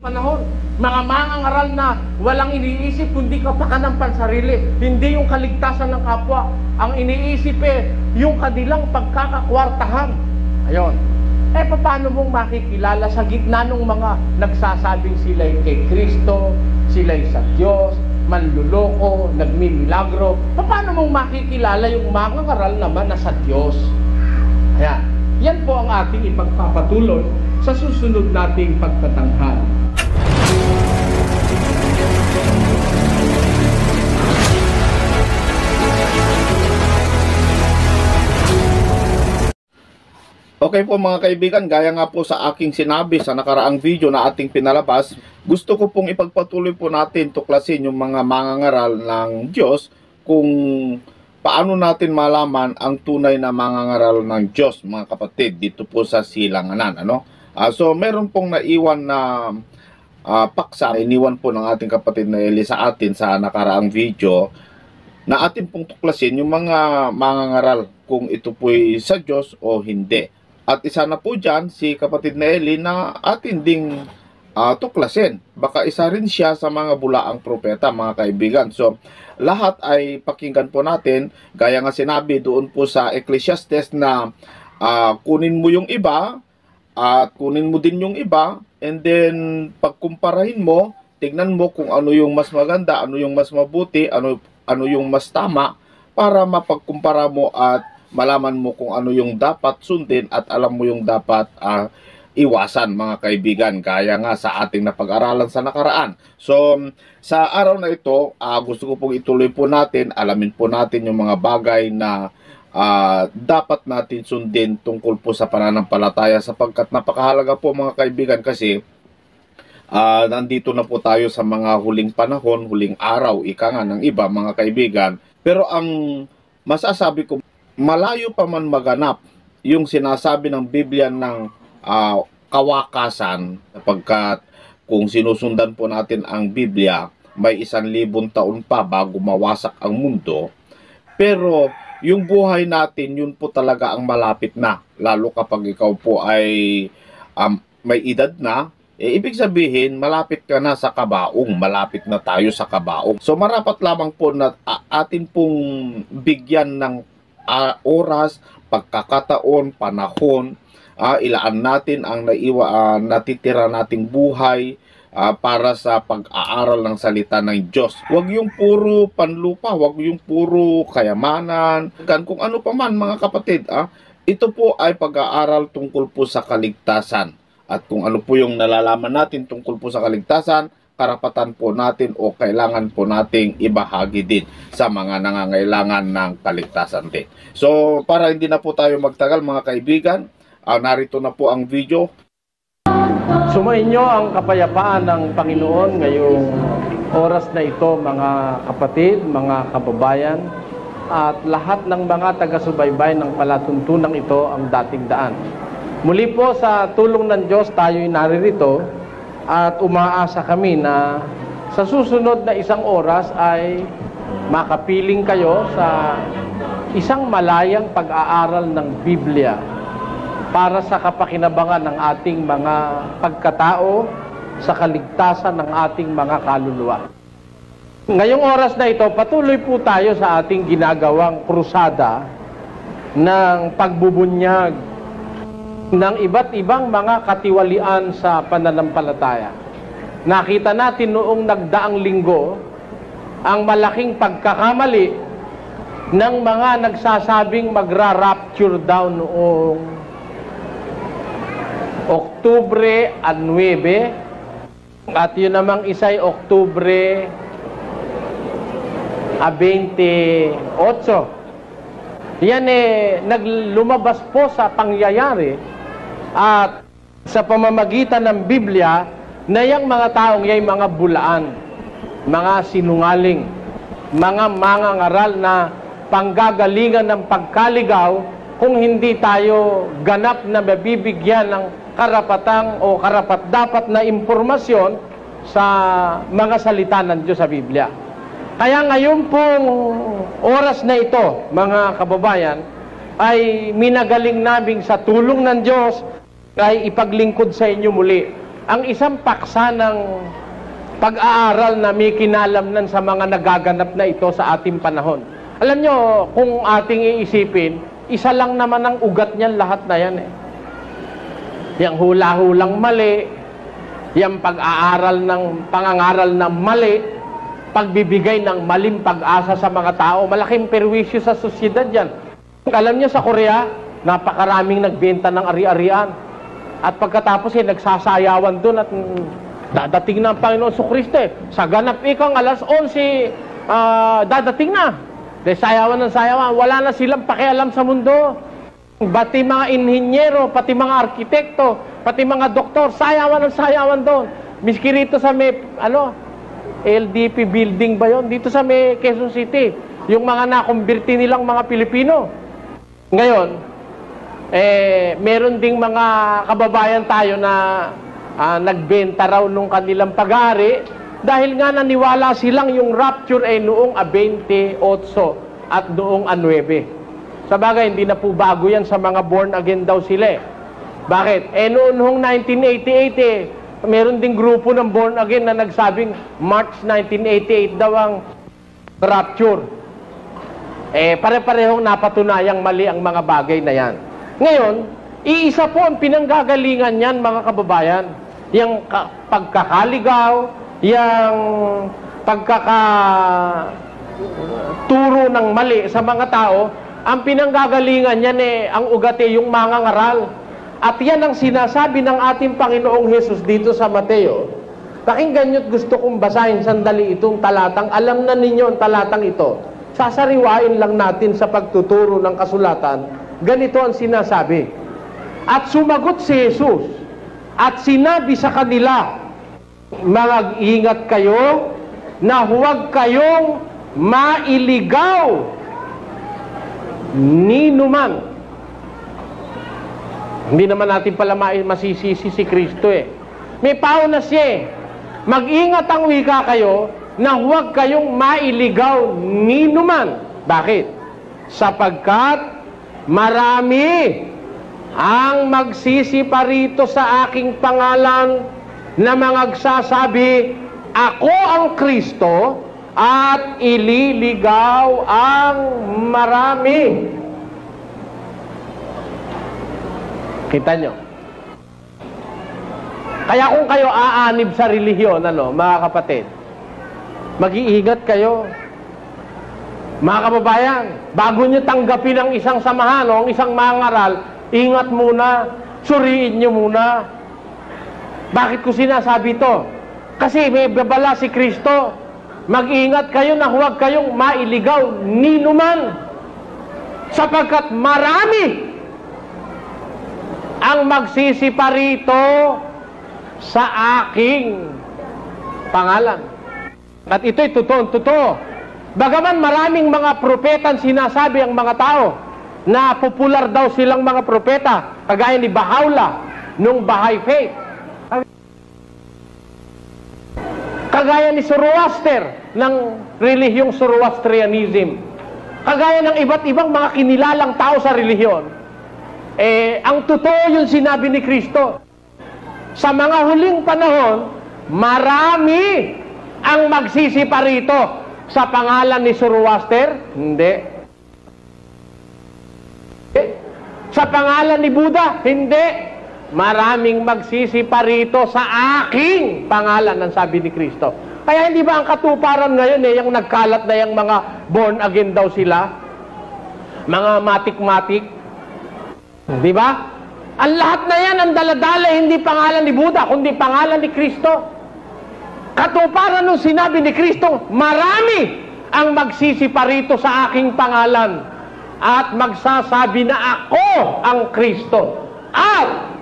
panahon. Mga mangangaral na walang iniisip kundi kapakanan pansarili. Hindi yung kaligtasan ng kapwa. Ang iniisip yung kanilang pagkakakwartahan. Ayon. Paano mong makikilala sa gitna ng mga nagsasabing sila'y kay Kristo, sila'y sa Diyos, manluloko, nagmimilagro? Paano mong makikilala yung mangangaral naman na sa Diyos? Ayan. Yan po ang ating ipagpapatuloy sa susunod nating pagtatanghal. Okay po mga kaibigan, gaya nga po sa aking sinabi sa nakaraang video na ating pinalabas, gusto ko pong ipagpatuloy po natin tuklasin yung mga mangangaral ng Diyos kung paano natin malaman ang tunay na mangangaral ng Diyos, mga kapatid, dito po sa Silanganan. So meron pong naiwan na paksa, iniwan po ng ating kapatid na Eli sa atin sa nakaraang video, na atin pong tuklasin yung mga mangangaral kung ito po'y sa Diyos o hindi. At isa na po dyan, si kapatid na Eli na atin ding tuklasin. Baka isa rin siya sa mga bulaang propeta, mga kaibigan. So, lahat ay pakinggan po natin. Gaya nga sinabi doon po sa Ecclesiastes na kunin mo yung iba at kunin mo din yung iba. And then, pagkumparahin mo, tignan mo kung ano yung mas maganda, ano yung mas mabuti, ano yung mas tama, para mapagkumpara mo at malaman mo kung ano yung dapat sundin at alam mo yung dapat iwasan, mga kaibigan, gaya nga sa ating napag-aralan sa nakaraan. So, sa araw na ito, gusto ko pong ituloy po natin, alamin po natin yung mga bagay na dapat natin sundin tungkol po sa pananampalataya, sapagkat napakahalaga po, mga kaibigan, kasi nandito na po tayo sa mga huling panahon, huling araw, ika nga ng iba, mga kaibigan. Pero ang masasabi ko, malayo pa man maganap yung sinasabi ng Biblia ng kawakasan, sapagkat kung sinusundan po natin ang Biblia, may 1,000 taon pa bago mawasak ang mundo. Pero yung buhay natin, yun po talaga ang malapit na, lalo kapag ikaw po ay may edad na. Ibig sabihin, malapit ka na sa kabaong, malapit na tayo sa kabaong. So marapat lamang po na atin pong bigyan ng oras, pagkakataon, panahon, ilaan natin ang natitira nating buhay para sa pag-aaral ng salita ng Diyos. Huwag yung puro panlupa, huwag yung puro kayamanan, kung ano pa man, mga kapatid. Ito po ay pag-aaral tungkol po sa kaligtasan. At kung ano po yung nalalaman natin tungkol po sa kaligtasan, karapatan po natin o kailangan po nating ibahagi din sa mga nangangailangan ng kaligtasan din. So, para hindi na po tayo magtagal, mga kaibigan, narito na po ang video. Sumainyo ang kapayapaan ng Panginoon ngayong oras na ito, mga kapatid, mga kababayan, at lahat ng mga taga-subaybay ng palatuntunang ito ang dating daan. Muli po sa tulong ng Diyos tayo'y naririto at umaasa kami na sa susunod na 1 oras ay makapiling kayo sa isang malayang pag-aaral ng Biblia para sa kapakinabangan ng ating mga pagkatao sa kaligtasan ng ating mga kaluluwa. Ngayong oras na ito, patuloy po tayo sa ating ginagawang krusada ng pagbubunyag ng iba't ibang mga katiwalian sa pananampalataya. Nakita natin noong nagdaang linggo ang malaking pagkakamali ng mga nagsasabing magra-rapture daw noong Oktubre 9 at yun namang isa'y Oktubre 28. Yan naglumabas po sa pangyayari at sa pamamagitan ng Biblia na yung mga taong yung mga bulaan, mga sinungaling, mga mangangaral na panggagalingan ng pagkaligaw kung hindi tayo ganap na mabibigyan ng karapatang o karapat-dapat na impormasyon sa mga salita ng Diyos sa Biblia. Kaya ngayon pong oras na ito, mga kababayan, ay minagaling naming sa tulong ng Diyos ay ipaglingkod sa inyo muli ang isang paksa ng pag-aaral na may kinalaman sa mga nagaganap na ito sa ating panahon. Alam nyo, kung ating iisipin, isa lang naman ang ugat niyan, lahat na yan eh. Yang hula-hulang mali, yang pag-aaral ng pangangaral na mali, pagbibigay ng maling pag-asa sa mga tao, malaking perwisyo sa sosyedad yan. Alam niyo sa Korea, napakaraming nagbenta ng ari-arian. At pagkatapos nagsasayawan doon at dadating na ang Panginoon Kristo eh. Sa ganap ikang alas 11, dadating na. Dahil sayawan ng sayawan, wala na silang pakialam sa mundo. Pati mga inhinyero, pati mga arkitekto, pati mga doktor, sayawan ng sayawan doon. Miski rito sa may, LDP building ba yon? Dito sa may Quezon City. Yung mga nakumbirti nilang mga Pilipino. Ngayon, meron ding mga kababayan tayo na nagbenta raw nung kanilang pag-aari dahil nga naniwala silang yung rapture ay noong 28 at noong 9. Sa bagay, hindi na po bago yan sa mga born again daw sila. Bakit? Noong 1988 meron ding grupo ng born again na nagsabing March 1988 daw ang rapture. Pare-parehong napatunayang mali ang mga bagay na yan. Ngayon, iisa po ang pinanggagalingan niyan, mga kababayan. Yung pagkakaligaw, yung pagkakaturo ng mali sa mga tao, ang pinanggagalingan niyan ang ugat yung mangangaral. At yan ang sinasabi ng ating Panginoong Hesus dito sa Mateo. Pakinggan nyo't gusto kong basahin sandali itong talatang. Alam na ninyo ang talatang ito. Sasariwain lang natin sa pagtuturo ng kasulatan. Ganito ang sinasabi. At sumagot si Jesus at sinabi sa kanila, mag-ingat kayo na huwag kayong mailigaw ni numan. Hindi naman natin pala masisisi si Kristo eh. May pauna siya eh. Mag-ingat ang wika kayo na huwag kayong mailigaw ni numan. Bakit? Sapagkat marami ang magsisiparito sa aking pangalan na magsasabi, ako ang Kristo, at ililigaw ang marami. Kita nyo? Kaya kung kayo aanib sa relihiyon, mga kapatid, mag-iingat kayo. Mga kababayan, bago nyo tanggapin ang isang samahan o ang isang mangaral, ingat muna, suriin nyo muna. Bakit ko sinasabi ito? Kasi may babala si Kristo, mag-ingat kayo na huwag kayong mailigaw ni numan, sapagkat marami ang magsisiparito sa aking pangalan. At ito'y totoo. Bagaman maraming mga propeta sinasabi ang mga tao na popular daw silang mga propeta, kagaya ni Baha'u'llah nung Baha'i Faith, kagaya ni Zoroaster ng relihiyong Zoroastrianism, kagaya ng iba't ibang mga kinilalang tao sa relihiyon. Ang totoo yung sinabi ni Kristo. Sa mga huling panahon, marami ang magsisiparito. Sa pangalan ni Zoroaster? Hindi. Sa pangalan ni Buddha? Hindi. Maraming magsisiparito sa aking pangalan, ang sabi ni Kristo. Kaya hindi ba ang katuparan ngayon yung nagkalat na yung mga born again daw sila? Mga matik-matik? Di ba? Ang lahat na yan, ang daladala, hindi pangalan ni Buddha, kundi pangalan ni Kristo. Katuparan nung sinabi ni Kristo, marami ang magsisiparito sa aking pangalan at magsasabi na ako ang Kristo at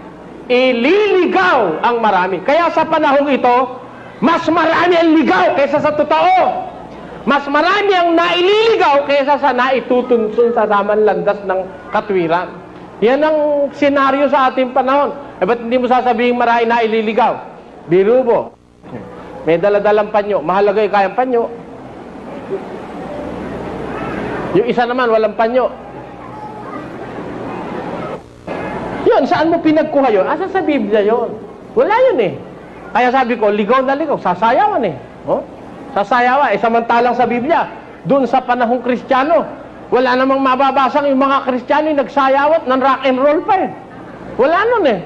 ililigaw ang marami. Kaya sa panahong ito, mas marami ang ligaw kaysa sa totoo. Mas marami ang naililigaw kaysa sa naitutunsun sa tamang landas ng katwiran. Yan ang senaryo sa ating panahon. Ba't hindi mo sasabihin marami naililigaw? Biro mo. May daladalang panyo. Mahalaga yung kayang panyo. Yung isa naman, walang panyo. Yun, saan mo pinagkuha yun? Asa sa Biblia yun? Wala yun eh. Kaya sabi ko, ligaw na ligaw, sasayawan eh. Oh? Sasayawan. Samantalang sa Biblia, doon sa panahong Kristiyano, wala namang mababasang yung mga Kristiyano yung nagsayawat ng rock and roll pa eh. Wala nun eh.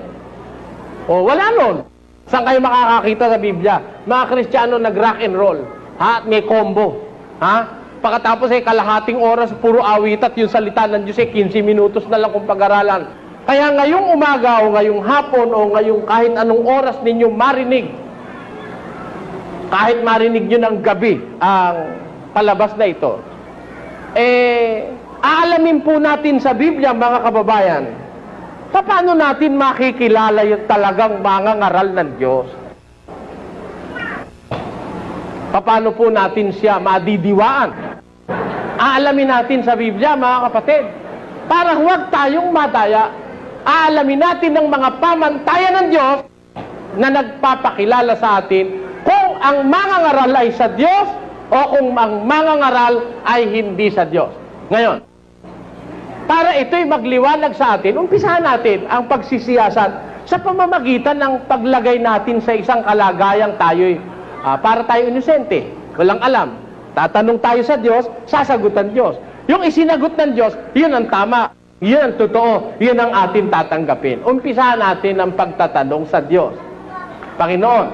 O, wala nun. Saan kayo makakakita sa Biblia? Mga Kristiyano nag-rock and roll. Ha? At may combo. Ha? Pagkatapos ay kalahating oras, puro awit at yung salita ng Diyos ay 15 minutos na lang kung pag-aralan. Kaya ngayong umaga o ngayong hapon o ngayong kahit anong oras ninyo marinig, kahit marinig nyo ng gabi ang palabas na ito, aalamin po natin sa Biblia, mga kababayan, paano natin makikilala yung talagang mangangaral ng Diyos? Paano po natin siya madidiwaan? Aalamin natin sa Biblia, mga kapatid, para huwag tayong madaya. Aalamin natin ng mga pamantayan ng Diyos na nagpapakilala sa atin kung ang mangangaral ay sa Diyos o kung ang mangangaral ay hindi sa Diyos. Ngayon, para ito'y magliwanag sa atin, umpisahan natin ang pagsisiyasat sa pamamagitan ng paglagay natin sa isang kalagayang tayo'y para tayo inosente, walang alam. Tatanong tayo sa Diyos, sasagutan Diyos. Yung isinagot ng Diyos, yun ang tama, yun ang totoo, yun ang atin tatanggapin. Umpisahan natin ang pagtatanong sa Diyos. Panginoon,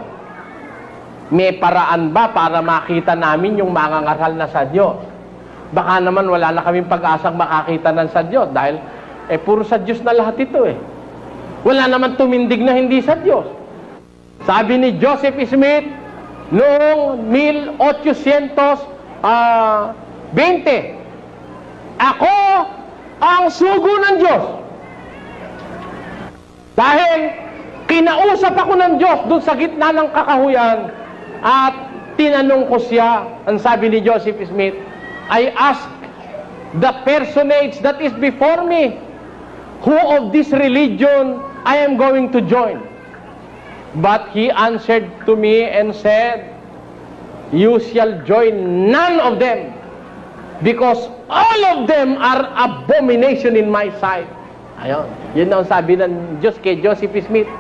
may paraan ba para makita namin yung mangangaral na sa Diyos? Baka naman wala na kaming pag-asang makakita ng sa Diyos dahil puro sa Diyos na lahat ito eh. Wala naman tumindig na hindi sa Diyos. Sabi ni Joseph Smith, noong 1820, ako ang sugo ng Diyos. Dahil kinausap ako ng Diyos doon sa gitna ng kakahuyan at tinanong ko siya, ang sabi ni Joseph Smith, I ask the personage that is before me, who of this religion I am going to join. But he answered to me and said, you shall join none of them, because all of them are abomination in my sight. Ayun. Yun ang sabi ng Diyos kay Joseph Smith.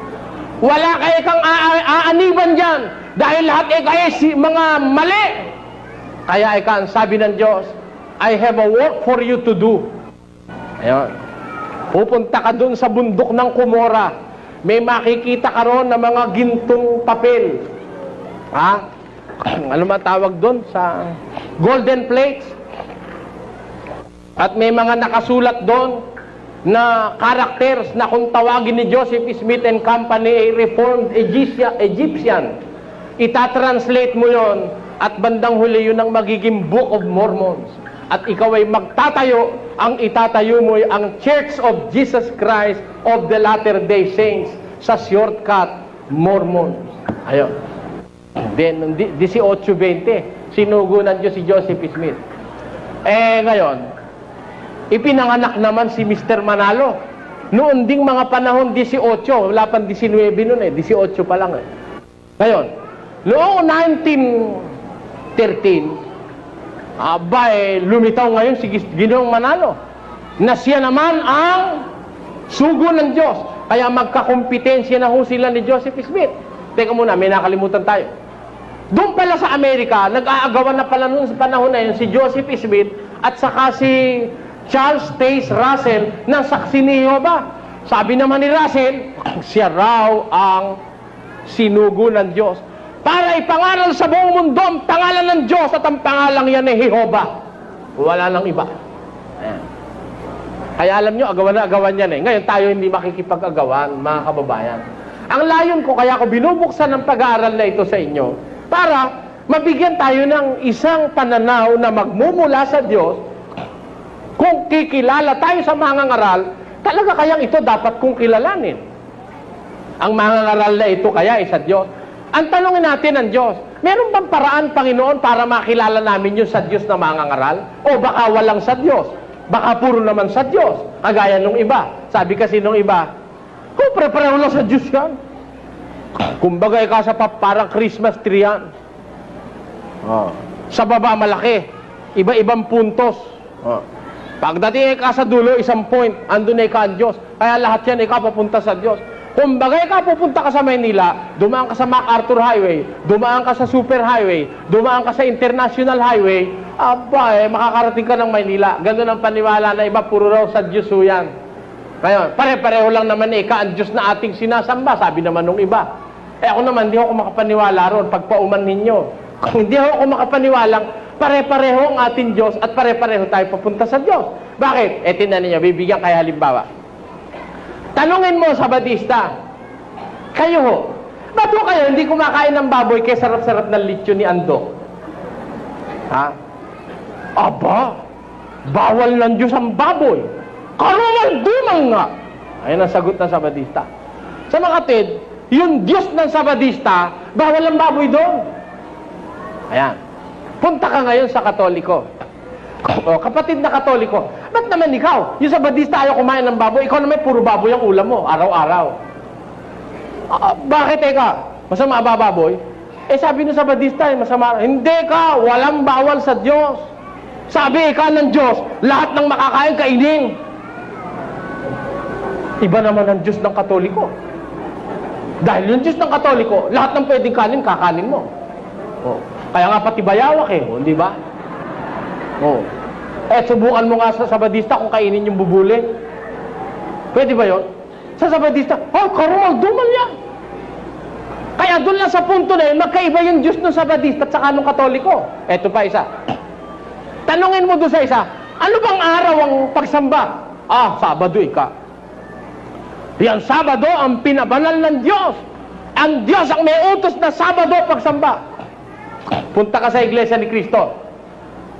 Wala kayo kang aaniban dyan, dahil lahat kayo mga mali. Kaya ang sabi ng Diyos, I have a work for you to do. Ayun. Pupunta ka dun sa bundok ng Cumorah. May makikita ka ron na mga gintong papel. Ha? Ano matawag doon? Sa golden plates. At may mga nakasulat doon na characters na kung tawagin ni Joseph Smith and Company ay Reformed Egyptian. Itatranslate mo yon at bandang huli yun ang magiging Book of Mormons. At ikaw ay magtatayo, ang itatayo mo ay ang Church of Jesus Christ of the Latter-day Saints sa shortcut Mormons. Ayun. Then, 1820, sinugo ng Diyos si Joseph Smith. Ngayon, ipinanganak naman si Mr. Manalo. Noon ding mga panahon 18, wala pang 19 noon 18 pa lang Ngayon, noong 1913, lumitaw ngayon si Ginoong Manalo na siya naman ang sugo ng Diyos. Kaya magkakompetensya na ho sila ni Joseph Smith. Teka muna, may nakalimutan tayo. Doon pala sa Amerika, nag-aagawan na pala noon sa panahon na yun si Joseph Smith at saka si Charles Taze Russell ng Saksi ni Jehovah. Sabi naman ni Russell, siya raw ang sinugo ng Diyos para ipangaral sa buong mundo ang pangalan ng Diyos at ang pangalang yan ay Jehovah. Wala nang iba. Ayan. Kaya alam nyo, agawan na agawan yan Ngayon tayo hindi makikipag-agawan, mga kababayan. Ang layon ko, kaya ako binubuksan ng pag-aaral na ito sa inyo para mabigyan tayo ng isang pananaw na magmumula sa Diyos. Kung kikilala tayo sa mangangaral, talaga kayang ito dapat kong kilalanin. Ang mangangaral na ito kaya ay sa Diyos. Ang tanongin natin ng Diyos, meron bang paraan, Panginoon, para makilala namin yung sa Diyos na mangangaral? O baka walang sa Diyos? Baka puro naman sa Diyos, kagaya nung iba. Sabi kasi nung iba, pareho lang sa Diyos yan. Kumbaga ka sa parang Christmas tree yan. Sa baba malaki, iba-ibang puntos. Pagdating ka sa dulo, isang point, andun ka ang Diyos. Kaya lahat yan papunta sa Diyos. Kung bagay ka, pupunta ka sa Maynila, dumaan ka sa MacArthur Highway, dumaan ka sa Super Highway, dumaan ka sa International Highway, makakarating ka ng Maynila. Ganun ang paniwala na iba, puro raw sa Diyos yan. Ngayon, pare-pareho lang naman ang Diyos na ating sinasamba, sabi naman nung iba. Ako naman, hindi ako makapaniwala ron, pagpauman ninyo. Hindi ako makapaniwalang pare-pareho ang ating Diyos at pare-pareho tayo papunta sa Diyos. Bakit? Tingnan ninyo, bibigyan kayo halimbawa. Tanungin mo sa Badista, kayo ho, ba't ho kayo hindi kumakain ng baboy kaya sarap-sarap ng lechon ni Ando? Ha? Aba, bawal ng Diyos ang baboy. Karumal-dumal nga. Ayun ang sagot ng Sabadista. Sa makatid, yung Diyos ng Sabadista, bawal ang baboy doon. Ayan. Punta ka ngayon sa Katoliko. O, kapatid na Katoliko, ba't naman ikaw? Yung Sabadista ayaw kumain ng baboy, ikaw naman puro baboy ang ulam mo, araw-araw. Bakit masama ba baboy? Sabi ng Sabadista, masama. Hindi ka, walang bawal sa Diyos. Sabi ng Diyos, lahat ng makakain, kainin. Iba naman ang Diyos ng Katoliko. Dahil yung Diyos ng Katoliko, lahat ng pwedeng kanin, kakanin mo. Oh. Kaya nga pati bayawak hindi ba? Oh. Subukan mo nga sa Sabadista kung kainin yung bubuli. Pwede ba yon? Sa Sabadista, karumal-dumal yan. Kaya doon lang sa punto na yun, magkaiba yung Diyos ng Sabadista at saka ng Katoliko. Eto pa isa. Tanungin mo doon sa isa, ano bang araw ang pagsamba? Sabado ka. Yan, Sabado ang pinabanal ng Diyos. Ang Diyos ang may utos na Sabado pagsamba. Punta ka sa Iglesia ni Cristo.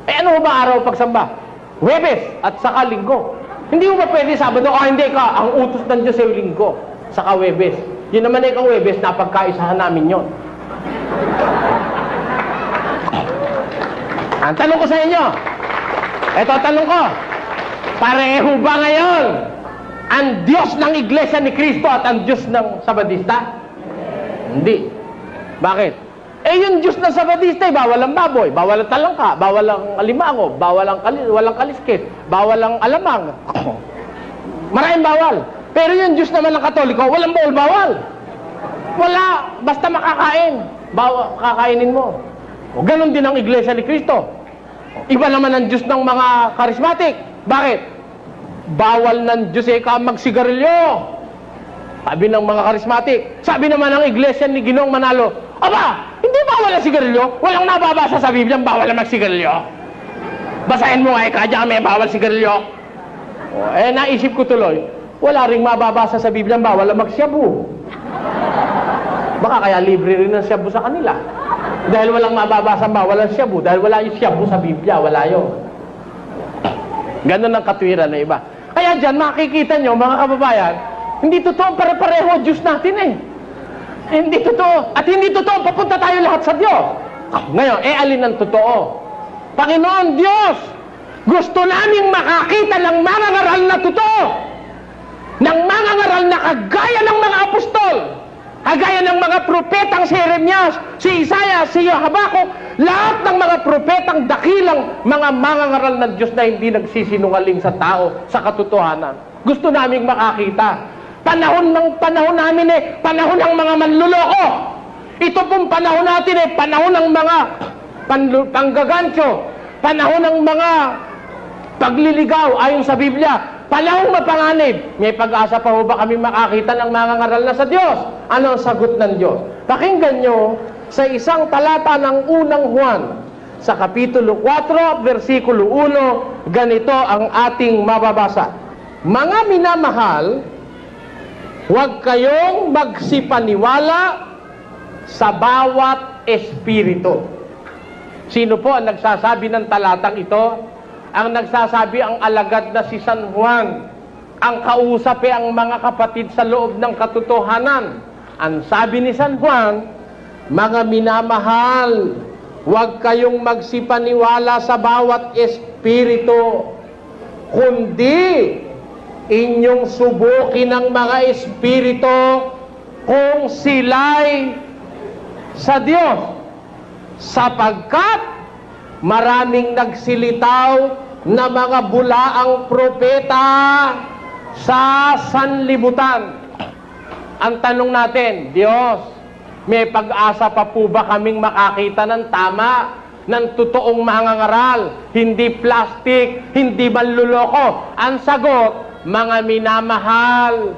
Ano ba araw pagsamba? Huwebes at saka Linggo. Hindi mo ba pwede Sabado? Hindi ka. Ang utos ng Diyos ay Linggo. Saka Huwebes. Yun naman ay kang Huwebes, napagkaisahan namin yon. Ang tanong ko sa inyo, tanong ko, pareho ba ngayon ang Diyos ng Iglesia ni Cristo at ang Diyos ng Sabadista? Hindi. Bakit? Yung Diyos ng Sabadista bawal ang baboy, bawal ang talangka, bawal ang alimango, bawal ang walang kaliskis, bawal ang alamang. Maraming bawal. Pero yung Diyos naman ng Katoliko, walang bawal. Wala, basta makakain, kakainin mo. Ganon din ang Iglesia ni Cristo. Iba naman ang Diyos ng mga charismatic. Bakit? Bawal ng Diyos magsigarilyo. Sabi ng mga charismatic. Sabi naman ng Iglesia ni Ginoong Manalo, hindi bawal ang sigarilyo. Walang nababasa sa Biblia, bawal ang magsigarilyo. Basahin mo diyan may bawal sigarilyo. Naisip ko tuloy, wala ring mababasa sa Biblia, bawal ang magsyabu. Baka kaya libre rin ang syabu sa kanila. Dahil walang mababasa bawal ang syabu. Dahil wala yung syabu sa Biblia, wala yun. Ganon ang katwiran na iba. Kaya dyan, makikita nyo, mga kababayan, hindi totoo pare-pareho Diyos natin Hindi totoo. At hindi totoo, papunta tayo lahat sa Diyos. Ngayon, alin ang totoo? Panginoon Diyos, gusto naming makakita ng mga ngaral na totoo. Ng mga ngaral na kagaya ng mga apostol. Kagaya ng mga propetang si Jeremias, si Isaiah, si Habakuk, lahat ng mga propetang dakilang mga mangangaral ng Diyos na hindi nagsisinungaling sa tao, sa katotohanan. Gusto naming makakita. Panahon namin panahon ng mga manluloko. Ito pong panahon natin panahon ng mga panggagancho, panahon ng mga pagliligaw ayon sa Biblia. Panahong mapanganib, may pag-asa pa ho ba kami makakita ng mga ngaral na sa Diyos? Ano ang sagot ng Diyos? Pakinggan nyo sa isang talata ng unang Juan, sa Kapitulo 4, versikulo 1, ganito ang ating mababasa. Mga minamahal, huwag kayong magsipaniwala sa bawat espiritu. Sino po ang nagsasabi ng talatang ito? Ang nagsasabi ang alagad na si San Juan. Ang kausap ang mga kapatid sa loob ng katotohanan. Ang sabi ni San Juan, mga minamahal, huwag kayong magsipaniwala sa bawat espiritu, kundi inyong subukin ang mga espiritu kung sila'y sa Diyos. Sapagkat maraming nagsilitaw na mga bulaang propeta sa sanlibutan. Ang tanong natin, Diyos, may pag-asa pa po ba kaming makakita ng tama, ng totoong mangangaral, hindi plastic, hindi manluloko? Ang sagot, mga minamahal.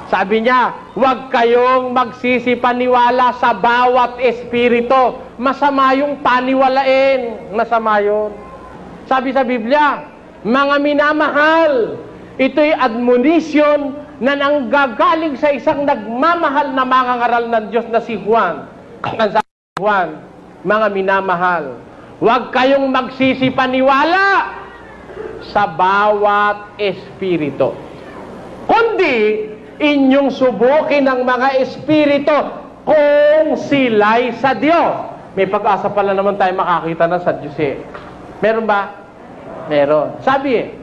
Sabi niya, huwag kayong magsisipaniwala sa bawat espiritu. Masama yung paniwalain. Masama yun. Sabi sa Biblia, mga minamahal, ito'y admonition na nanggagaling sa isang nagmamahal na mangangaral ng Diyos na si Juan. Ang sabi ni Juan, mga minamahal, huwag kayong magsisipaniwala sa bawat espiritu, kundi inyong subukin ang mga espiritu kung sila'y sa Diyos. May pag-asa pala naman tayo makakita na sa Diyos eh. Meron ba? Meron. Sabi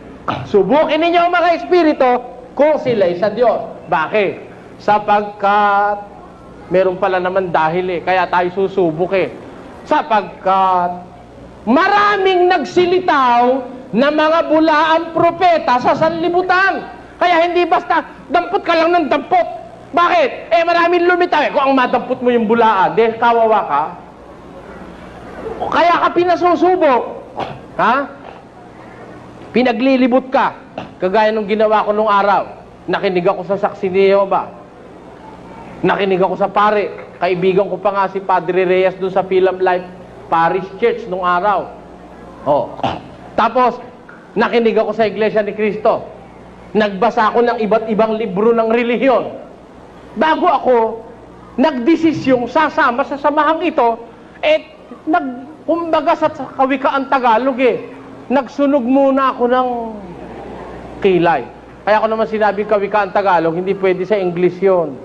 subukin ninyo ang mga espiritu kung sila'y sa Diyos. Bakit? Sapagkat meron pala naman dahil eh, kaya tayo susubok eh. Sapagkat maraming nagsilitaw na mga bulaang propeta sa sanlibutan. Kaya hindi basta dampot ka lang ng dampot. Bakit? Eh maraming lumitaw eh. Kung ang madampot mo yung bulaan, di kawawa ka. Kaya ka pinasusubok. Ha? Pinaglilibot ka. Kagaya nung ginawa ko nung araw. Nakinig ako sa saksi ni Jehovah. Nakinig ako sa pare. Kaibigan ko pa nga si Padre Reyes doon sa Film Life Parish Church nung araw. Oh. Tapos, nakinig ako sa Iglesia ni Cristo. Nagbasa ako ng iba't ibang libro ng relihiyon. Bago ako nagdesisyong sasama sa samahang ito, kumbaga sa kawikaan Tagalog nagsunog muna ako ng kilay. Kaya ako naman sinabing kawikaan Tagalog, hindi pwede sa English yon.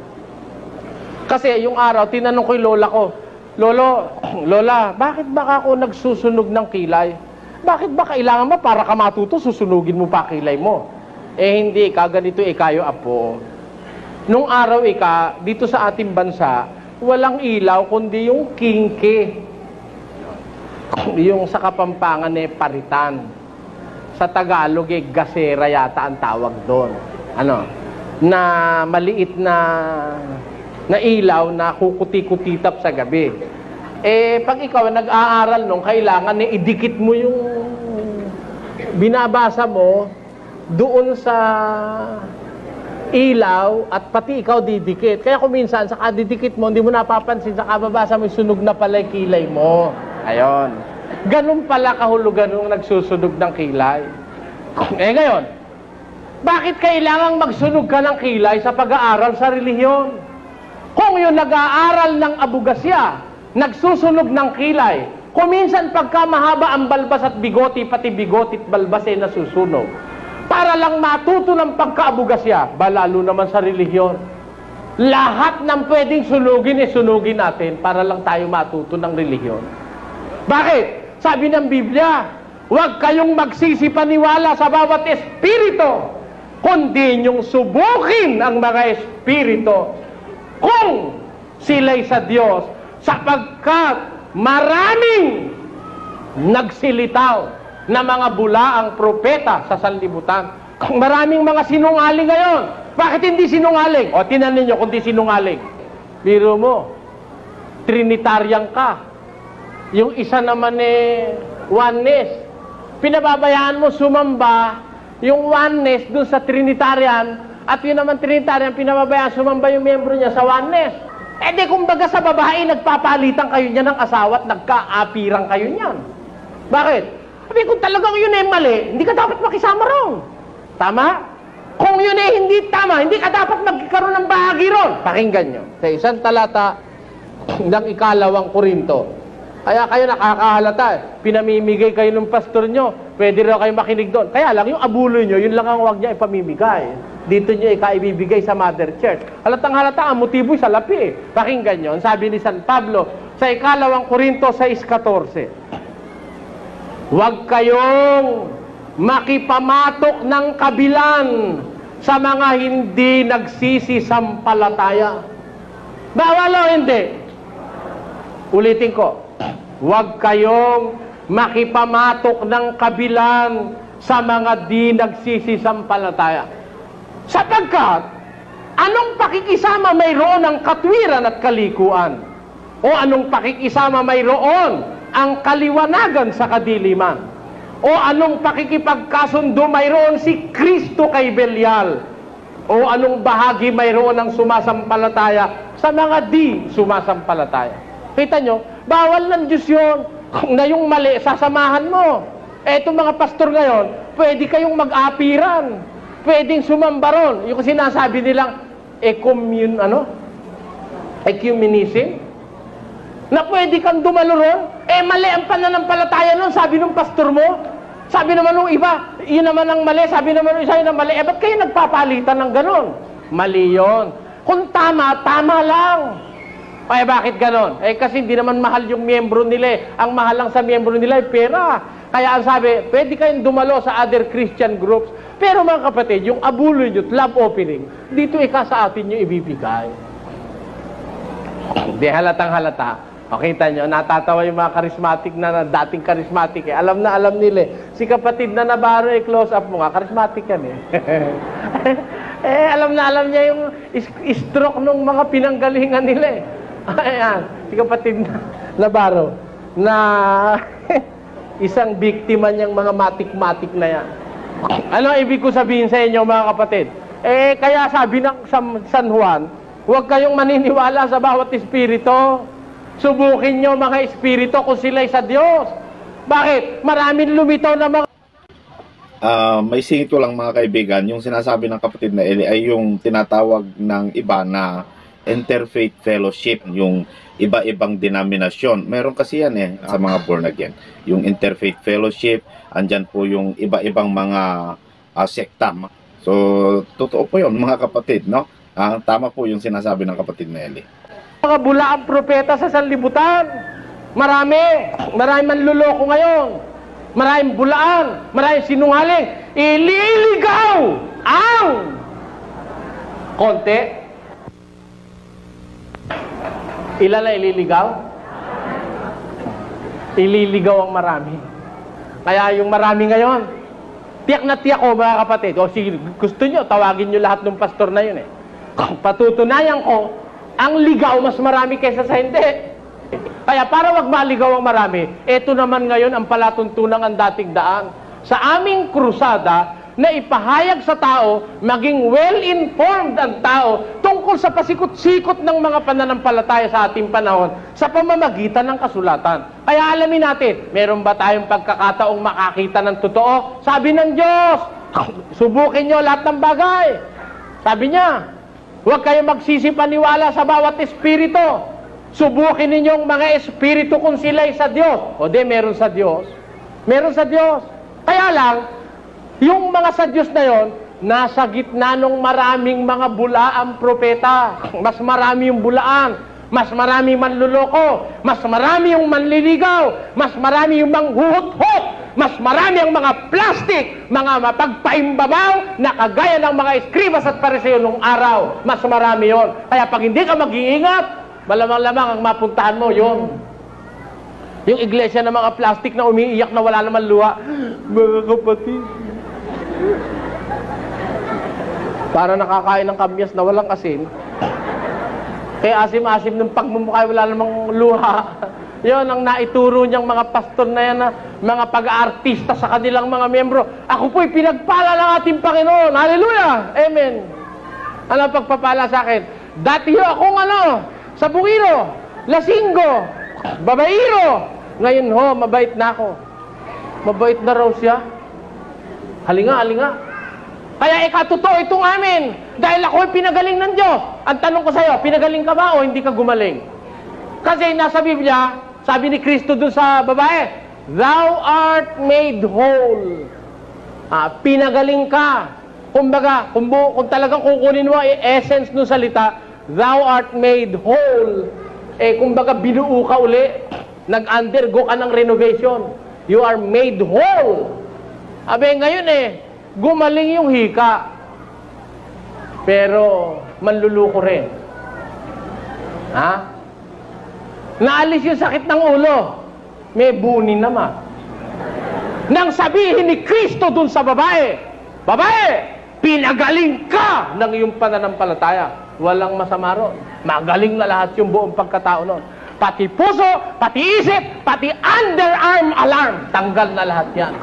Kasi yung araw, tinanong ko yung lola ko, Lola, bakit ba ako nagsusunog ng kilay? Bakit ba kailangan mo para ka matuto, susunugin mo pa kilay mo? Hindi, kaganito kayo apo. Nung araw dito sa ating bansa, walang ilaw kundi yung kingke. Yung sa Kapampangan paritan. Sa Tagalog gasera yata ang tawag doon. Na maliit na ilaw na kukuti-kutitap sa gabi. Pag ikaw nag-aaral nung kailangan idikit mo yung binabasa mo doon sa ilaw at pati ikaw didikit. Kaya kung minsan sa kadidikit mo, hindi mo napapansin sa kababasa mo, sunog na pala yung kilay mo. Ayon. Ganun pala kahulugan nung nagsusunog ng kilay. Ngayon, bakit kailangang magsunog ka ng kilay sa pag-aaral sa relihiyon? Kung yung nag-aaral ng abugasya, nagsusunog ng kilay, kung minsan pagka mahaba ang balbas at bigoti, pati bigoti at balbas nasusunog, para lang matuto ng pagkaabugasya, lalo naman sa relihiyon. Lahat ng pwedeng sunugin, sunugin natin para lang tayo matuto ng relihiyon. Bakit? Sabi ng Biblia, huwag kayong magsisipaniwala sa bawat espiritu, kundi niyong subukin ang mga espiritu kung sila'y sa Diyos, sapagkat maraming nagsilitaw na mga bulaang propeta sa sanlibutan. Maraming mga sinungaling ngayon. Bakit hindi sinungaling? O, tinan ninyo kung di sinungaling. Biro mo, Trinitarian ka. Yung isa naman oneness. Pinababayaan mo sumamba yung oneness dun sa Trinitarian, at yun naman Trinitarian, pinababayaan sumamba yung membro niya sa oneness. Di kumbaga sa babae, nagpapalitan kayo niya ng asawa at nagkaapiran kayo niyan. Bakit? Sabi, kung talagang yun mali, hindi ka dapat makisama ron. Tama? Kung yun hindi tama, hindi ka dapat magkaroon ng bahagi ron. Pakinggan nyo. Sa isang talata ng 2 Korinto. Kaya kayo nakakahalata pinamimigay kayo ng pastor nyo. Pwede rin kayo makinig doon. Kaya lang, yung abuloy nyo, yun lang ang huwag niya ipamimigay. Dito nyo ikaibibigay sa Mother Church. Halatang halata, ang motibo sa lapi Pakinggan nyo. Sabi ni San Pablo sa 2 Korinto 6:14. Huwag kayong makipamatok ng kabilan sa mga hindi nagsisisampalataya. Bawal o hindi? Ulitin ko. Huwag kayong makipamatok ng kabilan sa mga di nagsisisampalataya. Sapagkat Anong pakikisama mayroon ang katwiran at kalikuan? O anong pakikisama mayroon ang kaliwanagan sa kadiliman? O anong pakikipagkasundo mayroon si Kristo kay Belial? O anong bahagi mayroon ng sumasampalataya sa mga di sumasampalataya? Kita nyo, bawal ng Diyos yun. Na yung mali, sasamahan mo. Etong mga pastor ngayon, pwede kayong mag-apiran. Pwedeng sumambaron. Yung sinasabi nilang ecumenism. Na pwede kang dumalo ron. Mali ang pananampalataya nun, sabi ng pastor mo. Sabi naman ng iba, yun naman ang mali. Sabi naman ng isa, yun ang mali. Ba't kayo nagpapalitan ng ganon? Mali yun. Kung tama, tama lang. Bakit ganon? Kasi hindi naman mahal yung miyembro nila. Ang mahal lang sa miyembro nila ay pera. Kaya ang sabi, pwede kayong dumalo sa other Christian groups. Pero mga kapatid, yung abulo nyo, love opening, dito sa atin yung ibibigay. Hindi halatang halata. Kita nyo, natatawa yung mga charismatic na dating charismatic. Alam na alam nila. Si kapatid na Navarro, close up mo nga, charismatic yan alam na alam niya yung stroke ng mga pinanggalingan nila Ayan, si kapatid na Navarro, na isang biktima niyang mga matik-matik na yan. Ano ibig ko sabihin sa inyo mga kapatid? Kaya sabi ng San Juan, huwag kayong maniniwala sa bawat espiritu. Subukin nyo mga espiritu kung sila'y sa Diyos. Bakit? Maraming lumitaw na mga... May singito lang mga kaibigan, yung sinasabi ng kapatid na Eli ay yung tinatawag ng iba na interfaith fellowship, yung iba-ibang denominasyon. Meron kasi yan sa mga born again. Yung interfaith fellowship, andyan po yung iba-ibang mga sekta. So, totoo po yun mga kapatid, no? Tama po yung sinasabi ng kapatid na Eli. Mga bulaang propeta sa sanlibutan. Maraming manluloko ngayon. Maraming bulaan, maraming sinungaling. Ililigaw ang konti. Ilan na ililigaw? Ililigaw ang marami. Kaya yung marami ngayon, tiyak na tiyak ko mga kapatid. O sige, gusto nyo, tawagin nyo lahat ng pastor na yun Patutunayan ko, ang ligaw mas marami kaysa sa hindi. Kaya para wag maligaw ang marami, eto naman ngayon ang palatuntunang ang dating daan. Sa aming krusada, na ipahayag sa tao, maging well-informed ang tao tungkol sa pasikot-sikot ng mga pananampalataya sa ating panahon sa pamamagitan ng kasulatan. Kaya alamin natin, meron ba tayong pagkakataong makakita ng totoo? Sabi ng Diyos, subukin nyo lahat ng bagay. Sabi niya, huwag kayong magsisipaniwala sa bawat espiritu. Subukin ninyong mga espiritu kung sila'y sa Diyos. O meron sa Diyos. Meron sa Diyos. Kaya lang, yung mga sa Diyos na yon, nasa gitna ng maraming mga bulaang propeta. Mas marami yung bulaan. Mas marami manluloko. Mas marami yung manliligaw. Mas marami yung manghuhot-hot. Mas marami ang mga plastic, mga mapagpaimbabaw na kagaya ng mga eskribas at pariseo nung araw. Mas marami yon. Kaya pag hindi ka mag-iingat, malamang-lamang ang mapuntahan mo, yun. Yung iglesia ng mga plastic na umiiyak na wala naman luha. Mga kapatid. Para nakakain ng kamyas na walang asin. Kaya asim-asim ng pagmumukha, wala namang luha. Yun ang naituro niyang mga pastor na yan na mga pag-aartista sa kanilang mga miyembro. Ako po'y pinagpala ng ating Panginoon. Hallelujah! Amen! Ano ang pagpapala sa akin? Dati akong sa bukiro, lasinggo, babairo. Ngayon mabait na ako. Mabait na raw siya. Halinga. Kaya ikatotoo itong amin. Dahil ako'y pinagaling ng Diyos. Ang tanong ko sa'yo, pinagaling ka ba o hindi ka gumaling? Kasi nasa Biblia, sabi ni Kristo dun sa babae, Thou art made whole. Pinagaling ka. Kumbaga, kung talagang kukunin mo essence ng salita, Thou art made whole. Kumbaga, binuo ka uli. Nag-undergo ka ng renovation. You are made whole. Ngayon gumaling yung hika. Pero, manluluko rin. Naalis yung sakit ng ulo. May buni naman. Nang sabihin ni Kristo dun sa babae, Babae, pinagaling ka ng iyong pananampalataya. Walang masama ron. Magaling na lahat yung buong pagkatao nun. Pati puso, pati isip, pati underarm alarm. Tanggal na lahat yan.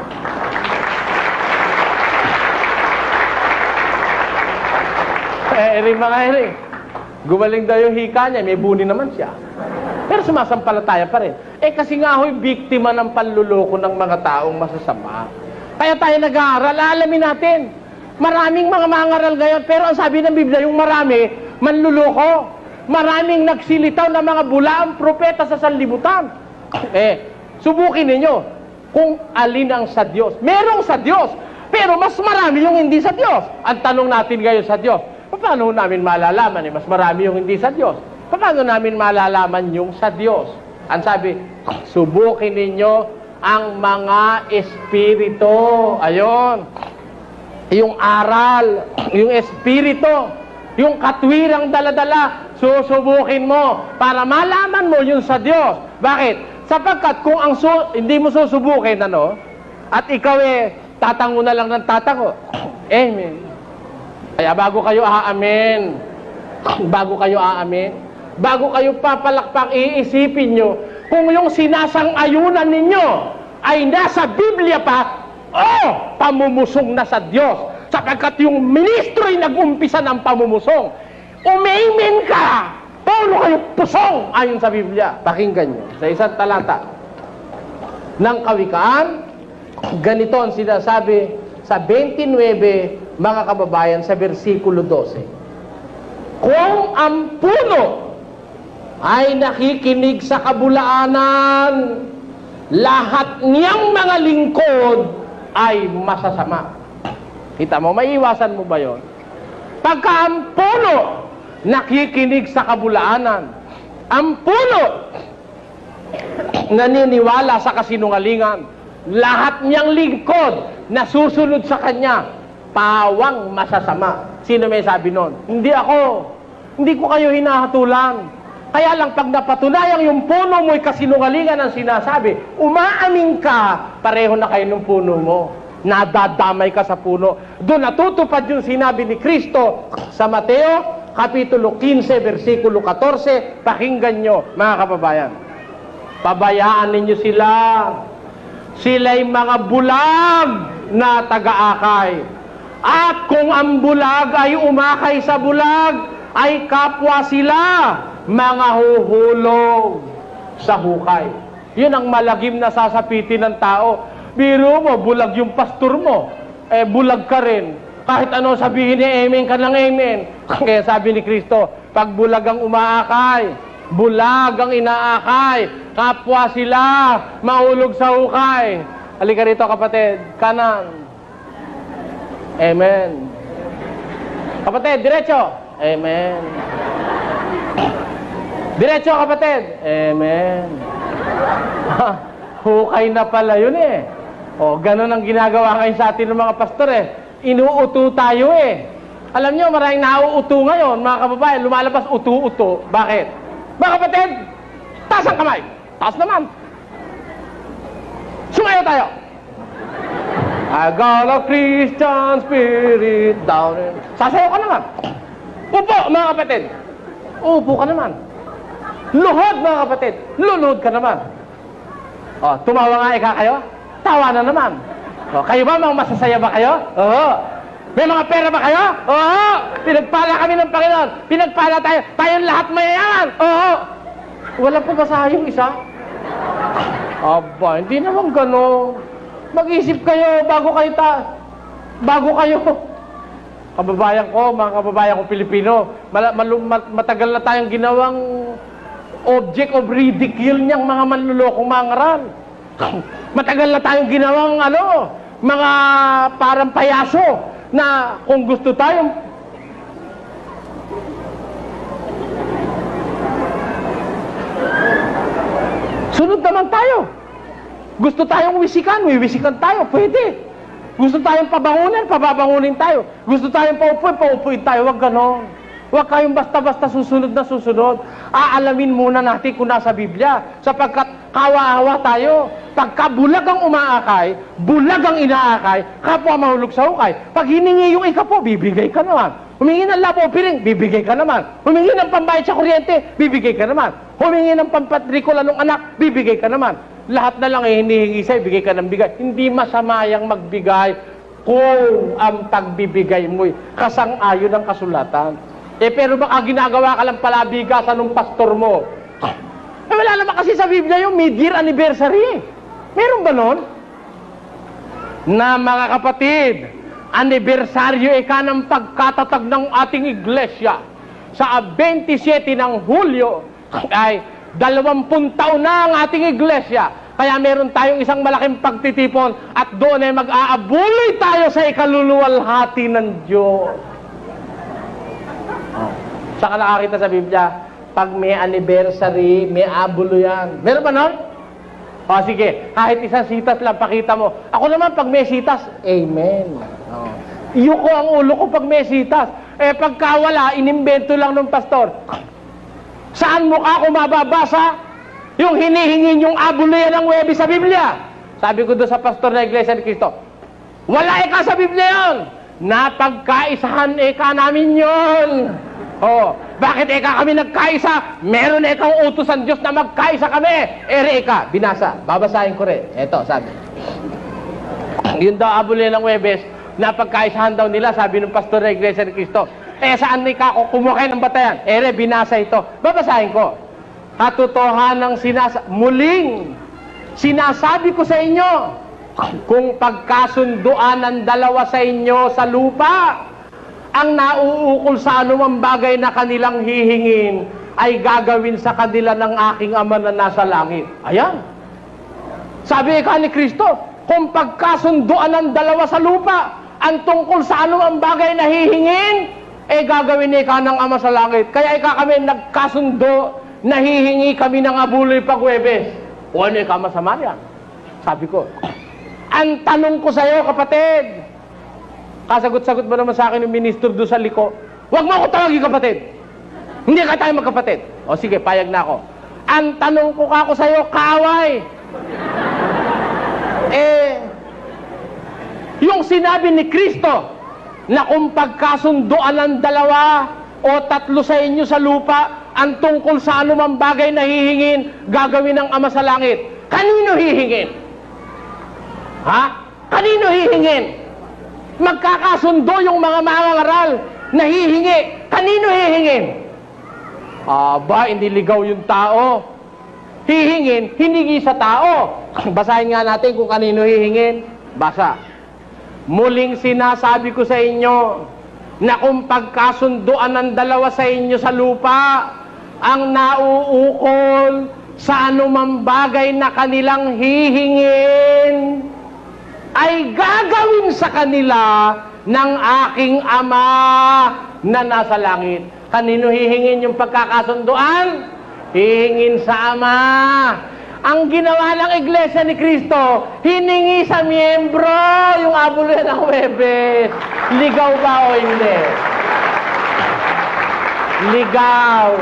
Mga Eri, gumaling daw yung hika niya, may buni naman siya. Pero sumasampalataya pa rin. Kasi nga ho'y biktima ng panluloko ng mga taong masasama. Kaya tayo nag-aaral, alamin natin. Maraming mga mangaral ngayon, pero ang sabi ng Biblia, yung marami, manluloko. Maraming nagsilitaw na mga bulaang propeta sa sanlibutan. Subukin ninyo kung alin ang sa Diyos. Merong sa Diyos, pero mas marami yung hindi sa Diyos. Ang tanong natin ngayon sa Diyos, paano namin malalaman? Mas marami yung hindi sa Diyos. Paano namin malalaman yung sa Diyos? Ang sabi, subukin ninyo ang mga espiritu. Ayon. Yung aral, yung espiritu, yung katwirang daladala, susubukin mo para malaman mo yun sa Diyos. Bakit? Sapagkat kung hindi mo susubukin, at ikaw tatango na lang ng tatango. Amen. Kaya bago kayo aamin, bago kayo papalakpak, iisipin nyo kung yung sinasang-ayunan ninyo ay nasa Biblia pa o pamumusong na sa Diyos. Sapagkat yung ministro ay nag-umpisa ng pamumusong. Umamen ka! Paano kayo pusong ayon sa Biblia? Pakinggan nyo. Sa isang talata ng Kawikaan, ganito ang sinasabi sa 29, mga kababayan, sa versikulo 12. Kung ang puno ay nakikinig sa kabulaanan, lahat niyang mga lingkod ay masasama. Kita mo, maiiwasan mo ba yon? Pagka ang puno nakikinig sa kabulaanan, ang puno naniniwala sa kasinungalingan, lahat niyang lingkod na susunod sa kanya, pawang masasama. Sino may sabi nun? Hindi ako. Hindi ko kayo hinahatulan. Kaya lang, pag napatunayan yung puno mo'y kasinungalingan ang sinasabi, umaamin ka, pareho na kayo ng puno mo. Nadadamay ka sa puno. Doon natutupad yung sinabi ni Kristo sa Mateo, Kapitulo 15, versikulo 14. Pakinggan nyo, mga kababayan. Pabayaan ninyo sila. Sila'y mga bulag na taga-akay. At kung ang bulag ay umakay sa bulag, ay kapwa sila mga huhulog sa hukay. Yun ang malagim na sasapitin ng tao. Biro mo, bulag yung pastor mo. Bulag ka rin. Kahit ano sabihin ni amen ka ng amen. Kaya sabi ni Kristo, pag bulag ang umaakay, bulag ang inaakay, kapwa sila mahulog sa hukay. Halika rito, kapatid. Kanan. Amen. Kapatid, diretso. Amen. Diretso, kapatid. Amen. Hukay na pala yun ganun ang ginagawa ngayon sa atin ng mga pastor Inuuto tayo Alam nyo, maraming nauuto ngayon, mga kababayan, lumalabas uto-uto. Bakit? Mga kapatid, taas ang kamay. Taas naman. Sumayo tayo. I got a Christian spirit down in... Sasayo ka naman. Upo, mga kapatid. Upo ka naman. Luhod, mga kapatid. Luluhod ka naman. Tumawa nga kayo? Tawa na naman. Kayo ba, mga masasaya ba kayo? Oo. May mga pera ba kayo? Oo. Pinagpala kami ng Panginoon. Pinagpala tayo. Tayong lahat mayayaman. Oo. Wala po basahin yung isa? Aba, hindi naman gano'n. Mag-isip kayo bago kayo. Kababayan ko, mga kababayan ko Pilipino, matagal na tayong ginawang object of ridicule niyang mga manlulokong mangaral. Matagal na tayong ginawang mga parang payaso na kung gusto tayong sunod naman tayo. Gusto tayong wisikan, wiwisikan tayo, pwede. Gusto tayong pabangunin, pababangunin tayo. Gusto tayong paupuin, paupuin tayo. Huwag ganon. Huwag kayong basta-basta susunod na susunod. Aalamin muna natin kung nasa Biblia. Sapagkat kawa-awa tayo. Pagka bulag ang umaakay, bulag ang inaakay, kapwa mahulog sa hukay. Pag hiningi yung ikapo, bibigay ka naman. Humingi ng lapo o piling, bibigay ka naman. Humingi ng pambayad sa kuryente, bibigay ka naman. Humingi ng pampatrikula ng anak, bibigay ka naman. Lahat na lang hinihingi sa'yo, bigay ka ng bigay. Hindi masama yung magbigay kung ang pagbibigay mo'y kasang-ayon ng kasulatan. Pero baka ginagawa ka lang pala bigasan ng pastor mo. Wala naman kasi sa Biblia yung mid-year anniversary. Meron ba nun? Na mga kapatid, anibersaryo ng pagkatatag ng ating iglesia sa 27 ng Hulyo ay 20 taon na ang ating iglesia. Kaya meron tayong isang malaking pagtitipon at doon ay mag-aabuloy tayo sa ikaluluwalhati ng Diyos. Saka nakakita sa Biblia, pag may anniversary, may abulo yan. Meron ba nun? O sige, kahit isang sitas lang, pakita mo. Ako naman, pag may sitas, amen. Iyuko ang ulo ko pag may sitas. Pagka wala, inimbento lang ng pastor. Saan mo ka kung mababasa yung hinihingin yung abulo yan ng Webes sa Biblia? Sabi ko doon sa pastor na Iglesia ni Cristo, wala sa Biblia yun. Napagkaisahan namin yun. Bakit kami nagkaisa? Meron ikang utos ang Diyos na magkaisa kami. Binasa. Babasahin ko rin. Eto, sabi. Yun daw abulo ng Webes, napagkaisahan daw nila, sabi ng pastor na Iglesia ni Cristo. Saan ko kumuha ng batayan? Binasa ito. Babasahin ko. Katotohanan ng muling sinasabi ko sa inyo, kung pagkasunduan ng dalawa sa inyo sa lupa, ang nauukol sa anumang bagay na kanilang hihingin ay gagawin sa kanila ng aking Ama na nasa langit. Ayan. Sabi ni Kristo, kung pagkasunduan ng dalawa sa lupa, ang tungkol sa anumang bagay na hihingin, gagawin ni ng Ama sa langit. Kaya kami nagkasundo na hihingi kami ng abuloy pag-Webes. O ano masama yan? Sabi ko, ang tanong ko sa iyo, kapatid, kasagot-sagot ba naman sa akin yung ministro doon sa liko? Huwag mo ako tawagin kapatid. Hindi ka tayo magkapatid. O sige, payag na ako. Ang tanong ko kako sa iyo, kaaway. Yung sinabi ni Kristo na kung pagkasunduan ng dalawa o tatlo sa inyo sa lupa, ang tungkol sa anumang bagay na hihingin, gagawin ng Ama sa langit. Kanino hihingin? Kanino hihingin? Magkakasundo yung mga mangangaral na hihingi. Kanino hihingin? Iniligaw yung tao. Hihingin, hiningi sa tao. Basahin nga natin kung kanino hihingin. Basa. Muling sinasabi ko sa inyo na kung pagkasunduan ng dalawa sa inyo sa lupa, ang nauukol sa anumang bagay na kanilang hihingin ay gagawin sa kanila ng aking Ama na nasa langit. Kanino hihingin yung pagkakasunduan? Hihingin sa Ama. Ang ginawa ng Iglesia ni Cristo, hiningi sa miyembro yung abulo ng Webes. Ligaw ba o hindi? Ligaw.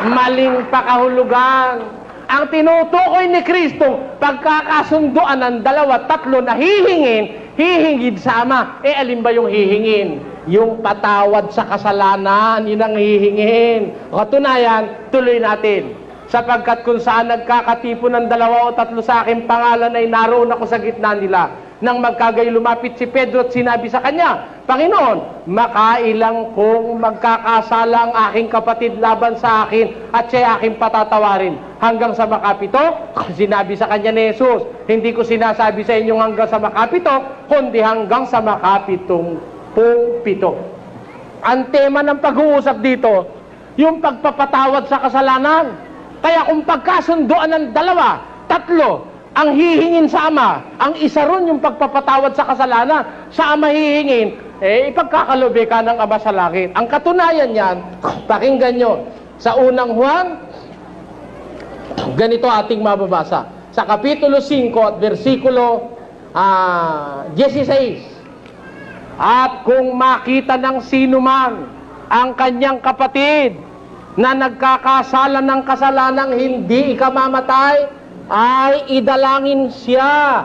Maling pakahulugan. Ang tinutukoy ni Kristo, pagkakasunduan ng dalawa, tatlo na hihingin sa Ama. Alin ba yung hihingin? Yung patawad sa kasalanan, yun ang hihingin. Katunayan, tuloy natin. Sapagkat kung saan nagkakatipon ng dalawa o tatlo sa aking pangalan ay naroon ako sa gitna nila. Nang magkagayo lumapit si Pedro at sinabi sa kanya, Panginoon, makailang kung magkakasala ang aking kapatid laban sa akin at siya aking patatawarin. Hanggang sa makapito, sinabi sa kanya ni Jesus, hindi ko sinasabi sa inyong hanggang sa makapito, kundi hanggang sa makapitong pito. Ang tema ng pag-uusap dito, yung pagpapatawad sa kasalanan. Kaya kung pagkasunduan ng dalawa, tatlo, ang hihingin sa Ama, ang isa ron yung pagpapatawad sa kasalanan, sa Ama hihingin, ipagkakalobe ka ng Ama sa langit. Ang katunayan yan, pakinggan nyo, sa unang Juan, ganito ating mababasa. Sa Kapitulo 5 at versikulo 16, at kung makita ng sino man ang kanyang kapatid na nagkakasala ng kasalanang hindi ikamamatay, ay idalangin siya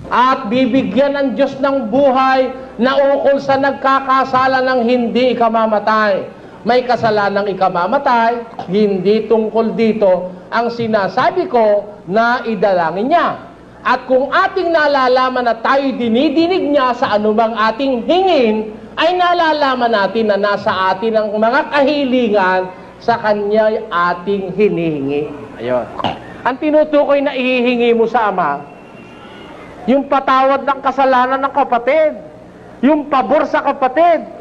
at bibigyan ng Diyos ng buhay na ukol sa nagkakasala ng hindi ikamamatay. May kasalanang ikamamatay, hindi tungkol dito ang sinasabi ko na idalangin niya. At kung ating nalalaman na tayo dinidinig niya sa anumang ating hingin, ay nalalaman natin na nasa atin ang mga kahilingan sa kanya ating hinihingi. Ayun. Ang tinutukoy na ihihingi mo sa Ama, yung patawad ng kasalanan ng kapatid, yung pabor sa kapatid.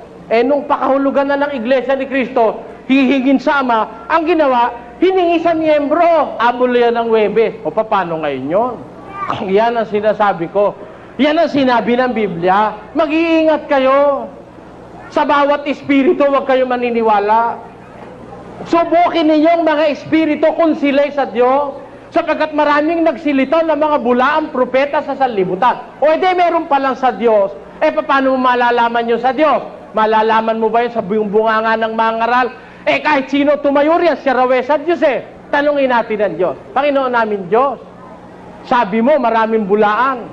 Nung pakahulugan na ng Iglesia ni Cristo, hihingin sa Ama, ang ginawa, hiningi sa miyembro. Abol yan ng Webes. O paano ngayon yun? Yan ang sinasabi ko. Yan ang sinabi ng Biblia. Mag-iingat kayo. Sa bawat espiritu, huwag kayo maniniwala. Subukin ninyong mga espiritu kung sila'y sa Diyos, sapagkat maraming nagsilito ng mga bulaang propeta sa sanlibutan. O edi meron pa lang sa Diyos. Paano mo malalaman yun sa Diyos? Malalaman mo ba yun sa bunganga ng mga ngaral? Kahit sino tumayo riyan, siya raw sa Diyos Tanungin natin ang Diyos. Panginoon namin Diyos, sabi mo maraming bulaan,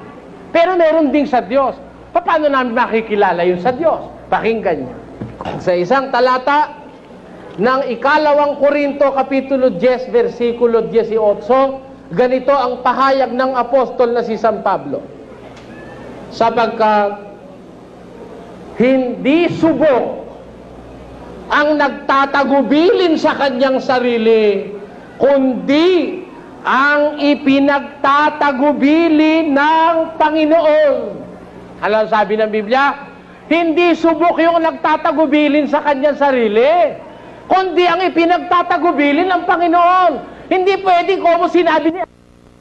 pero meron ding sa Diyos. Paano namin makikilala yun sa Diyos? Pakinggan niyo. Sa isang talata ng ikalawang Korinto, kapitulo 10, versikulo 18, ganito ang pahayag ng apostol na si San Pablo. Sapagkat hindi subok ang nagtatagubilin sa kanyang sarili, kundi ang ipinagtatagubilin ng Panginoon. Ano ang sabi ng Biblia? Hindi subok yung nagtatagubilin sa kanyang sarili, kundi ang ipinagtatagubilin ng Panginoon. Hindi pwede kung sinabi niya,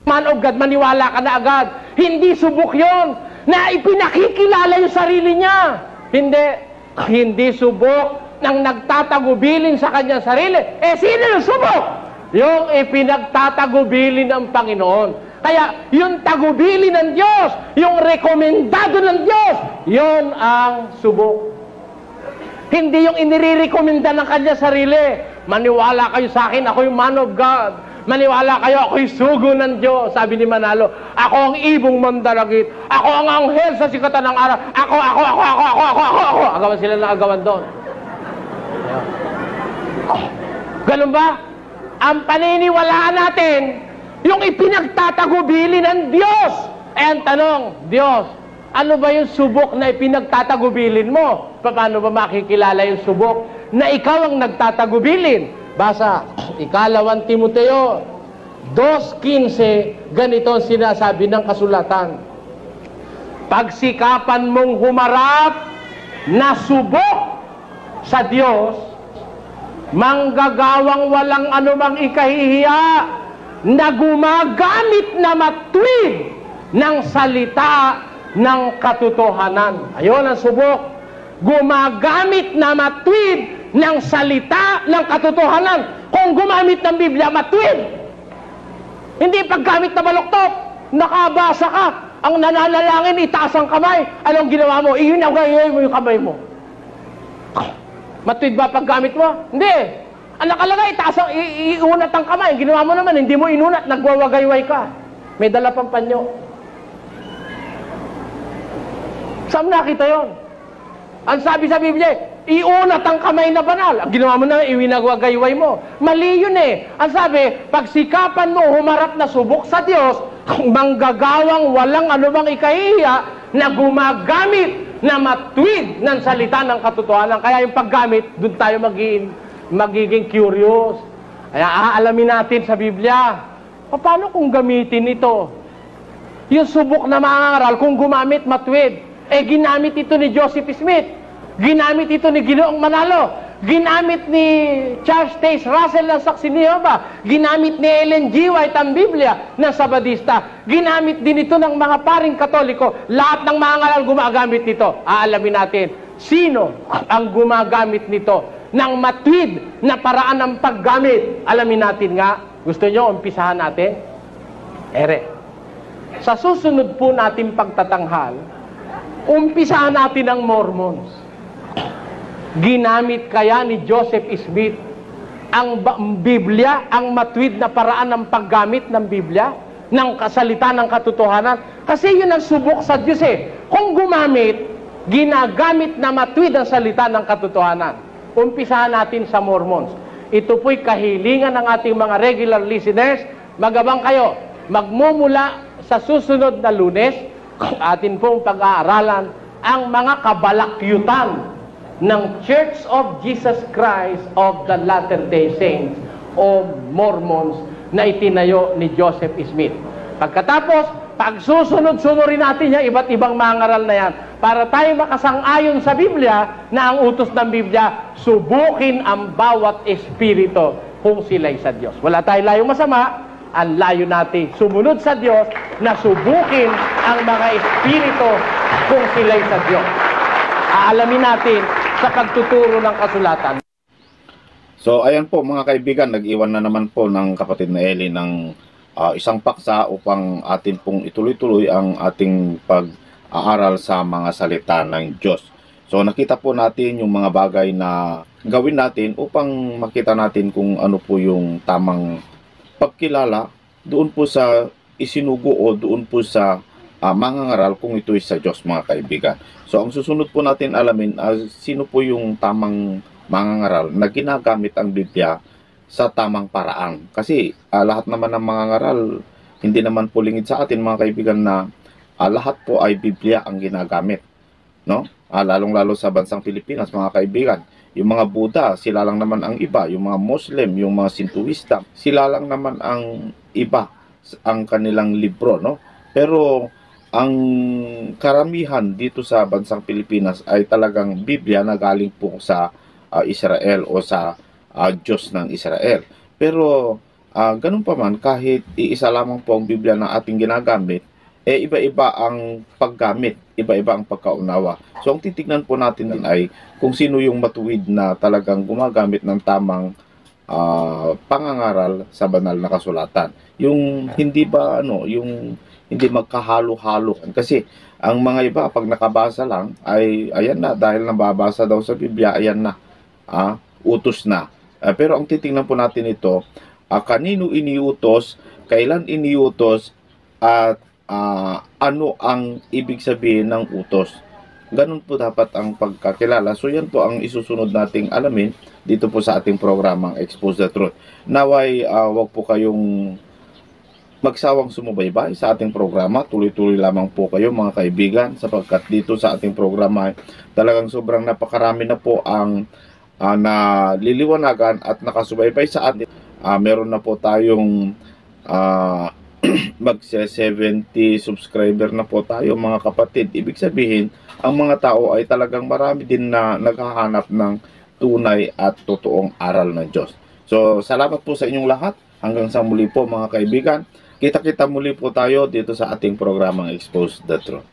man of God, maniwala ka na agad. Hindi subok yon na ipinakikilala yung sarili niya. Hindi subok ng nagtatagubilin sa kanyang sarili. Sino yung subok? Yung ipinagtatagubilin ng Panginoon. Kaya, yung tagubilin ng Diyos, yung rekomendado ng Diyos, yon ang subok. Hindi yung inirirekomenda ng kanya sarili. Maniwala kayo sa akin, ako yung man of God. Maniwala kayo, ako yung sugo ng Diyos. Sabi ni Manalo, ako ang ibong mandalagit. Ako ang anghel sa sikatan ng araw. Ako. Agawan sila ng agawan doon. Ganun ba? Ang paniniwalaan natin, yung ipinagtatagubili ng Diyos. Ang tanong, Diyos, ano ba yung subok na ipinagtatagubilin mo? Paano ba makikilala yung subok na ikaw ang nagtatagubilin? Basa, ikalawang Timoteo 2:15, ganito ang sinasabi ng kasulatan. Pagsikapan mong humarap na subok sa Diyos, manggagawang walang anumang ikahihiya, na gumagamit na matuwid ng salita ng katotohanan. Ayun ang subok. Gumagamit na matuwid ng salita ng katotohanan. Kung gumamit ng Biblia, matuwid. Hindi paggamit na baluktot. Nakabasa ka. Ang nananalangin, itaas ang kamay. Anong ginawa mo? Iinagay mo yung kamay mo. Matuwid ba paggamit mo? Hindi. Ang nakalagay, iunat ang kamay. Ginawa mo naman, hindi mo inunat, nagwawagayway ka. May dala pang panyo. Saan nakita yon? Ang sabi sa Biblia, iunat ang kamay na banal. Ang ginawa mo naman, iwinagwagayway mo. Mali yun Ang sabi, pagsikapan mo humarap na subok sa Diyos, manggagawang walang anumang ikahihiya na gumagamit na matuwid ng salita ng katotohanan. Kaya yung paggamit, doon tayo magiging curious. Kaya aalamin natin sa Biblia, paano kung gamitin ito? Yung subok na mangangaral, kung gumamit matuwid, ginamit ito ni Joseph Smith, ginamit ito ni Ginoong Manalo, ginamit ni Charles Taze Russell ng Saksi ni Jehovah, ginamit ni Ellen G. White ang Biblia ng Sabadista, ginamit din ito ng mga paring Katoliko. Lahat ng mangangaral gumagamit nito. Aalamin natin, sino ang gumagamit nito ng matuwid na paraan ng paggamit. Alamin natin nga. Gusto nyo, umpisahan natin? Sa susunod po natin pagtatanghal, umpisahan natin ang Mormons. Ginamit kaya ni Joseph Smith ang Biblia, ang matuwid na paraan ng paggamit ng Biblia, ng kasalita ng katotohanan? Kasi yun ang subok sa Diyos eh. Kung ginagamit na matuwid ang salita ng katotohanan. Umpisahan natin sa Mormons. Ito po'y kahilingan ng ating mga regular listeners. Magabang kayo, magmumula sa susunod na Lunes, atin pong pag-aaralan ang mga kabalakyutan ng Church of Jesus Christ of the Latter-day Saints o Mormons na itinayo ni Joseph Smith. Pagkatapos, pagsusunod-sunurin natin yung iba't ibang mga ngaral na yan para tayo makasang-ayon sa Biblia na ang utos ng Biblia, subukin ang bawat espiritu kung sila'y sa Diyos. Wala tayong layong masama, ang layo natin sumunod sa Diyos na subukin ang mga espiritu kung sila'y sa Diyos. Aalamin natin sa pagtuturo ng kasulatan. So ayan po mga kaibigan, nag-iwan na naman po ng kapatid na Eli ng isang paksa upang atin pong ituloy-tuloy ang ating pag-aaral sa mga salita ng Diyos. So nakita po natin yung mga bagay na gawin natin upang makita natin kung ano po yung tamang pagkilala doon po sa isinugo o doon po sa mangangaral kung ito'y sa Diyos mga kaibigan. So ang susunod po natin alamin sino po yung tamang mangangaral na ginagamit ang Biblia sa tamang paraan. Kasi lahat naman ng mangangaral, hindi naman po lingid sa atin mga kaibigan na lahat po ay Biblia ang ginagamit. No? Lalong-lalo sa bansang Pilipinas mga kaibigan. Yung mga Buddha, sila lang naman ang iba. Yung mga Muslim, yung mga Sintuista, sila lang naman ang iba ang kanilang libro. No? Pero ang karamihan dito sa bansang Pilipinas ay talagang Biblia na galing po sa Israel o sa Diyos ng Israel. Pero ganun pa man, kahit iisa lamang po ang Biblia na ating ginagamit, iba-iba ang paggamit, iba-iba ang pagkaunawa. So ang titignan po natin din ay kung sino yung matuwid na talagang gumagamit ng tamang pangangaral sa banal na kasulatan. Yung hindi ba yung hindi magkahalo-halo. Kasi ang mga iba pag nakabasa lang ay ayan na, dahil nababasa daw sa Biblia, ayan na, utos na. Pero ang titingnan po natin ito, kanino iniutos, kailan iniutos, at ano ang ibig sabihin ng utos. Ganun po dapat ang pagkakilala. So yan po ang isusunod nating alamin dito po sa ating programang Expose the Truth. Naway wag po kayong magsawang sumubaybay sa ating programa. Tuloy-tuloy lamang po kayo mga kaibigan, sapagkat dito sa ating programa talagang sobrang napakarami na po ang naliliwanagan at nakasubaybay sa atin. Meron na po tayong mag-70 subscriber na po tayo mga kapatid. Ibig sabihin, ang mga tao ay talagang marami din na naghahanap ng tunay at totoong aral ng Diyos. So, salamat po sa inyong lahat. Hanggang sa muli po mga kaibigan. Kita-kita muli po tayo dito sa ating programang Expose the Truth.